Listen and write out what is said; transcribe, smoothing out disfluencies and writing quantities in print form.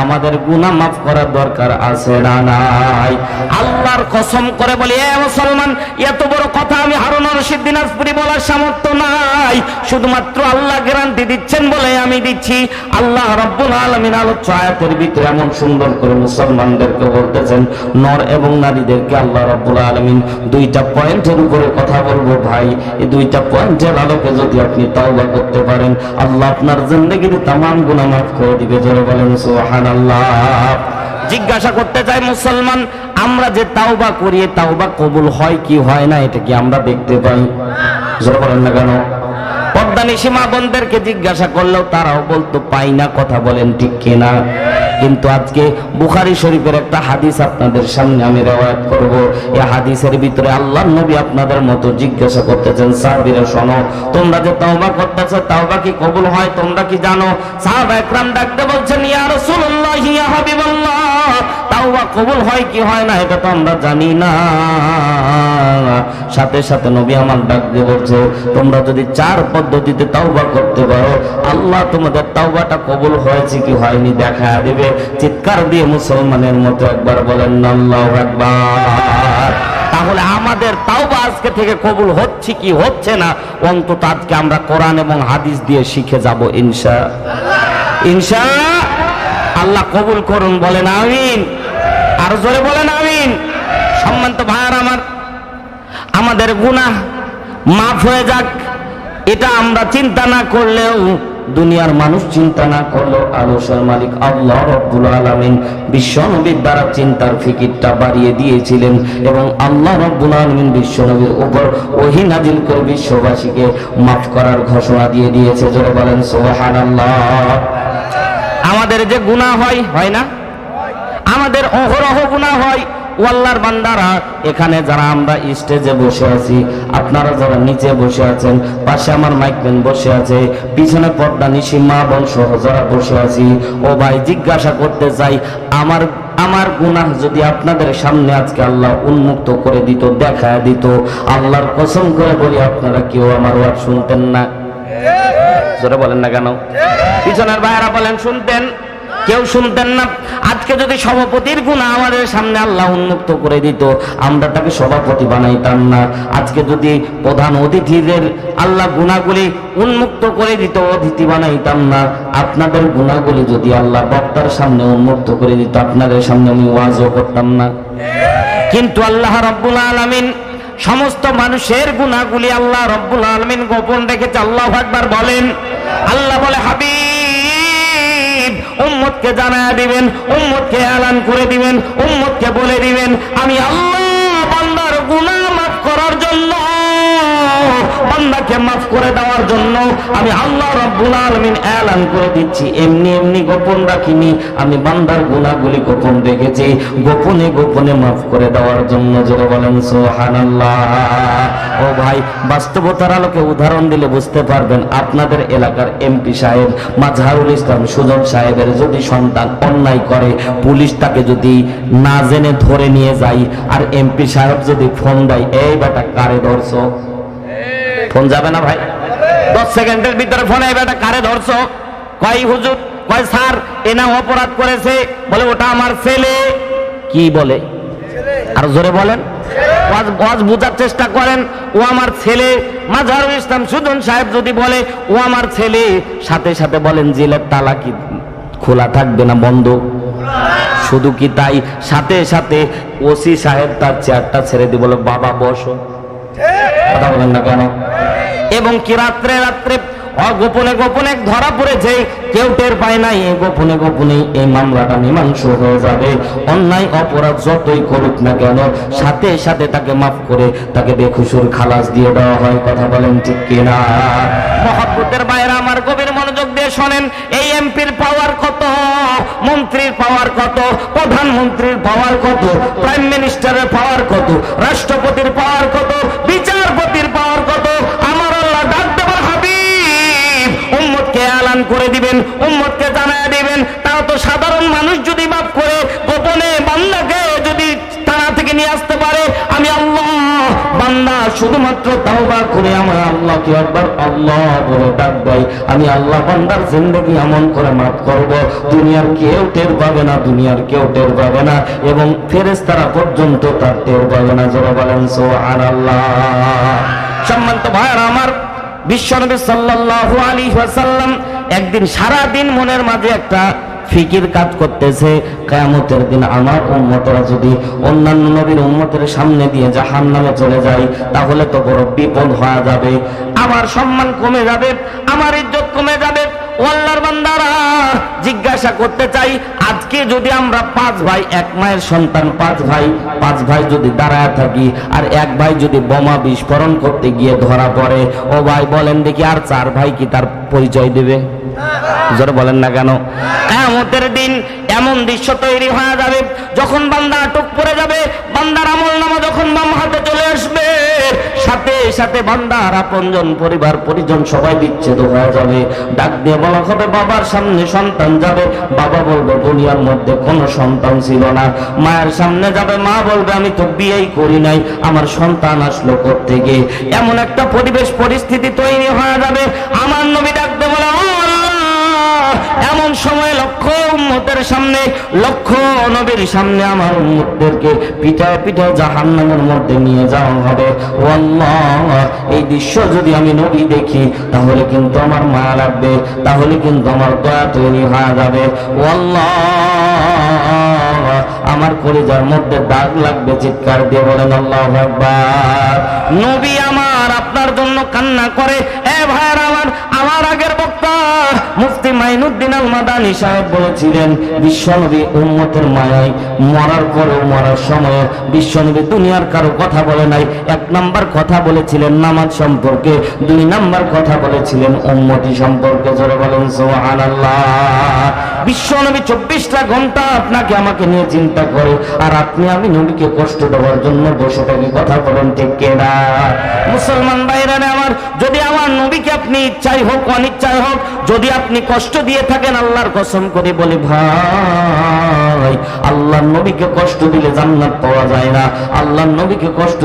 আমাদের গুনাহ মাফ করার দরকার আছে না নাই? আল্লাহর কসম করে বলি, এ মুসলমান, এত বড় কথা আমি হারুন রশিদ দিনাজপুরি বলার সামর্থ্য নাই। শুধুমাত্র আল্লাহ গ্যারান্টি দিচ্ছেন বলে আমি দিচ্ছি। আল্লাহ রাব্বুল আলামিন আলোচ্য আয়াতের ভিতরে এমন সুন্দর করে মুসলমানদেরকে বলতেছেন, নর এবং নারীদেরকে আল্লাহ রাব্বুল আলামিন দুইটা পয়েন্টের উপরে কথা বলবো ভাই। এই দুইটা পয়েন্টের আলোকে যদি আপনি তাওবা করতে পারেন, আল্লাহ আপনার জিন্দেগির তামাম গুনাহ মাফ করে দিবে। জোরে বলেন সুবহানাল্লাহ। জিজ্ঞাসা করতে চাই মুসলমান, আমরা যে তাওবা করি, তাওবা কবুল হয় কি হয় না এটা কি আমরা দেখতে পাই? জোরে বলেন না কেন? পর্দানিশী মা বোনদেরকে জিজ্ঞাসা করলেও তারাও বলতো পাই না। কথা বলেন ঠিক কিনা? কিন্তু আজকে বুখারী শরীফের একটা হাদিস আপনাদের সামনে আমি রিওয়ায়াত করব। এই হাদিসের ভিতরে আল্লাহর নবী আপনাদের মতো জিজ্ঞাসা করতেছেন, সাহাবীরা শোনো, তোমরা যে তাওবা করতেছো, তাওবা কি কবুল হয় তোমরা কি জানো? সাহাবা একরাম ডাকতে বলছেন, ইয়া রাসূলুল্লাহ, ইয়া হাবিবাল্লাহ, তাওবা কবুল হয় কি হয় না এটা তো আমরা জানি না। সাথে সাথে নবী আমার ডাক দিয়ে বলছে, তোমরা যদি 4 পদ্ধতিতে তাওবা করতে পারো, আল্লাহ তোমাদের তাওবাটা কবুল হয়েছে কি হয়নি দেখা দেবে। চিৎকার দিয়ে মুসলমানের মতো একবার বলেন আল্লাহু আকবার। তাহলে আমাদের তাওবা আজকে থেকে কবুল হচ্ছে কি হচ্ছে না, অন্তত আজকে আমরা কোরআন এবং হাদিস দিয়ে শিখে যাব ইনশাআল্লাহ। ইনশাআল্লাহ আল্লাহ কবুল করুন, বলেন আমিন। আর জোরে বলেন আমিন। সম্মানিত ভাইরা আমার, আমাদের গুনাহ মাফ হয়ে যাক এটা আমরা চিন্তা না করলেও, দুনিয়ার মানুষ চিন্তা না করলেও, আরশের মালিক আল্লাহ রাব্বুল আলামিন বিশ্বনবীর দ্বারা চিন্তার ফিকিরটা বাড়িয়ে দিয়েছিলেন এবং আল্লাহ রাব্বুল আলামিন বিশ্বনবীর উপর ওহী নাজিল করে বিশ্ববাসীকে মাফ করার ঘোষণা দিয়ে দিয়েছে। জোরে বলেন সুবহানাল্লাহ। আমাদের যে গুনাহ হয় না? আমাদের অহরহ গুনাহ হয়। ও আল্লাহর বান্দারা, এখানে যারা আমরা স্টেজে বসে আছি, আপনারা যারা নিচে বসে আছেন, পাশে আমার মাইকম্যান বসে আছে, পিছনে পর্দানিশী মা বোন সহ যারা বসে আছি, ও ভাই জিজ্ঞাসা করতে চাই, আমার গুনাহ যদি আপনাদের সামনে আজকে আল্লাহ উন্মুক্ত করে দিত, দেখায় দিত, আল্লাহর কসম করে বলি আপনারা কেউ আমার ওয়াজ শুনতেন না। জোরে বলেন না কেন? পিছনের ভাইরা বলেন শুনতেন? কেউ শুনতেন না। আজকে যদি সভাপতির গুনাহ আমাদের সামনে আল্লাহ উন্মুক্ত করে দিত, আমরা তাকে সভাপতি বানাইতাম না। আজকে যদি প্রধান অতিথিদের আল্লাহ গুনাহগুলি উন্মুক্ত করে দিত, অতিথি বানাইতাম না। আপনাদের গুনাহগুলি যদি আল্লাহ বক্তার সামনে উন্মুক্ত করে দিত, আপনাদের সামনে আমি ওয়াজও করতাম না। কিন্তু আল্লাহ রাব্বুল আলামিন সমস্ত মানুষের গুনাহগুলি আল্লাহ রাব্বুল আলামিন গোপন রেখেছে। আল্লাহু আকবার বলেন। আল্লাহ বলে, হাবিব উম্মতকে জানায়া দিবেন, উম্মতকে এলান করে দিবেন, উম্মতকে বলে দিবেন, আমি আল্লাহ বান্দার গুনাহ মাফ করার জন্য, বান্দাকে মাফ করে দেওয়ার জন্য আমি আল্লাহ রাব্বুল আলামিন এলান করে দিচ্ছি। এমনি এমনি গোপন রাখিনি, আমি বান্দার গুনাহগুলি গোপন রেখেছি, গোপনে গোপনে মাফ করে দেওয়ার জন্য। জোরে বলেন সুবহানাল্লাহ। ও ভাই, বাস্তবতার আলোকে উদাহরণ দিলে বুঝতে পারবেন। আপনাদের এলাকার এমপি সাহেব মাজহারুল ইসলাম সুজন সাহেবের যদি সন্তান অন্যায় করে, পুলিশ তাকে যদি না জেনে ধরে নিয়ে যায়, আর এমপি সাহেব যদি ফোন দেয়, এই বেটা কারে ধরছো, ফোন যাবে না ভাই? 10 সেকেন্ডের ভিতরে ফোন, এই বেটা কারে ধরছো? কয় হুজুর, কয় স্যার এনা অপরাধ করেছে, বলে ওটা আমার ছেলে। কি বলে? আর জোরে বলেন। ওয়াজ বুঝার চেষ্টা করেন, ও আমার ছেলে। মাজহারুল ইসলাম সুজন সাহেব যদি বলে ও আমার ছেলে, সাথে সাথে বলেন জেলের তালা কি খোলা থাকবে না বন্ধ? শুধু কি তাই, সাথে সাথে ওসি সাহেব তার চেয়ারটা ছেড়ে দিয়ে বলে, বাবা বসো। কথা বলেন না কেন? এবং কি রাত্রে রাত্রে গোপনে গোপনে ধরা পড়েছে, কেউ টের পায় নাই, গোপনে গোপনে এই মামলাটা মীমাংসা হয়ে যাবে। অন্যায় অপরাধ যতই করুক না কেন, সাথে সাথে তাকে মাফ করে তাকে বেকসুর খালাস দিয়ে দেওয়া হয়। কথা বলেন ঠিক কিনা? মহব্বতের বাইরে আমার গভীর মনোযোগ দিয়ে শোনেন। এই এমপির পাওয়ার কত, মন্ত্রীর পাওয়ার কত, প্রধানমন্ত্রীর পাওয়ার কত, প্রাইম মিনিস্টারের পাওয়ার কত, রাষ্ট্রপতির পাওয়ার কত, বিচারপতির পাওয়ার কত। আমার আল্লাহ ডাক দেবার হাবিব উম্মতকে এলান করে দিবেন, উম্মতকে জানায় দিবেন। তাও তো সাধারণ মানুষ যদি মাফ করে গোপনে বান্দাকে যদি থানা থেকে নিয়ে আসতে পারে, আমি আল্লাহ বান্দা শুধুমাত্র তাওবা করে আমার আল্লাহকে একবার আল্লাহ বলে ডাক দেয়, আমি আল্লাহ বান্দার জিন্দেগি এমন করে মাফ করব, দুনিয়ার কেউ টের পাবে না, দুনিয়ার কেউ টের পাবে না, এবং ফেরেশতারা পর্যন্ত তার টের পাবে না। যারা বলেন সুবহানাল্লাহ। সম্মানিত ভাইরা আমার, বিশ্বনবী সাল্লাল্লাহু আলাইহি ওয়াসাল্লাম একদিন সারা দিন মনের মাঝে একটা ফিকির কাজ করতেছে, কিয়ামতের দিন আমার উম্মতরা যদি অন্যান্য নবীর উম্মতের সামনে দিয়ে জাহান্নামে চলে যায় তাহলে তো বড় বিপদ হয়ে যাবে, আমার সম্মান কমে যাবে, আমার ইজ্জত কমে যাবে। ও আল্লাহর বান্দারা, জিজ্ঞাসা করতে চাই, আজকে যদি আমরা 5 ভাই, এক মায়ের সন্তান, 5 ভাই যদি দাঁড়ায় থাকি আর এক ভাই যদি বোমা বিস্ফোরণ করতে গিয়ে ধরা পড়ে, ও ভাই বলেন দেখি আর 4 ভাই কি তার পরিচয় দেবে? জোরে বলেন না কেন? কিয়ামতের দিন এমন দৃশ্য তৈরি হয়ে যাবে, যখন বান্দা আটক পড়ে যাবে, বান্দার আমলনামা যখন বাম হাতে চলে আসবে, সাথে সাথে বান্দার আপনজন, পরিবার পরিজন সবাই বিচ্ছেদ হয়ে যাবে। ডাক দিয়ে বলা হবে, বাবার সামনে সন্তান যাবে, বাবা বলবে দুনিয়ার মধ্যে কোনো সন্তান ছিল না। মায়ের সামনে যাবে, মা বলবে আমি তো বিয়েই করি নাই, আমার সন্তান আসলো কোত্থেকে? এমন একটা পরিবেশ পরিস্থিতি তৈরি হয়ে যাবে। আমার নবী ডাক দিয়ে বলা, এমন সময় লক্ষ উম্মতের সামনে, লক্ষ নবীর সামনে আমার উম্মতদেরকে পিঠায় পিঠায় জাহান্নামের মধ্যে নিয়ে যাওয়া হবে। ও আল্লাহ, এই দৃশ্য যদি আমি নবী দেখি তাহলে কিন্তু আমার মায়া লাগবে, তাহলে কিন্তু আমার দয়া তৈরি হয়ে যাবে। ও আল্লাহ, আমার কলিজার মধ্যে দাগ লাগবে। চিৎকার দিয়ে বলেন আল্লাহু আকবার। নবী আমার আপনার জন্য কান্না করে। এ ভাইরা আমার আগের বক্তা মুফতি মাইনুদ্দিন আল মাদানী সাহেব বলেছিলেন, বিশ্বনবী উম্মতের মায়ায় মরার পরেও, মরার সময় বিশ্বনবী দুনিয়ার কারো কথা বলে নাই। 1 নাম্বার কথা বলেছিলেন নামাজ সম্পর্কে, 2 নাম্বার কথা বলেছিলেন উম্মতি সম্পর্কে। জোরে বলেন সুবহানাল্লাহ। বিশ্বনবী 24টা ঘন্টা আপনাকে আমাকে নিয়ে চিন্তা করে, আর আপনি আমি নবীকে কষ্ট দেওয়ার জন্য বসে থাকি। কথা বলেন ঠিক কিনা? মুসলমান ভাইরা আমার, যদি আমার নবীকে আপনি ইচ্ছাই হোক অনিচ্ছাই হোক যদি আপনি কষ্ট দিয়ে থাকেন, আল্লাহর কসম করে বলি ভাই, আল্লাহর নবীকে কষ্ট দিলে জান্নাত পাওয়া যায় না। আল্লাহর নবীকে কষ্ট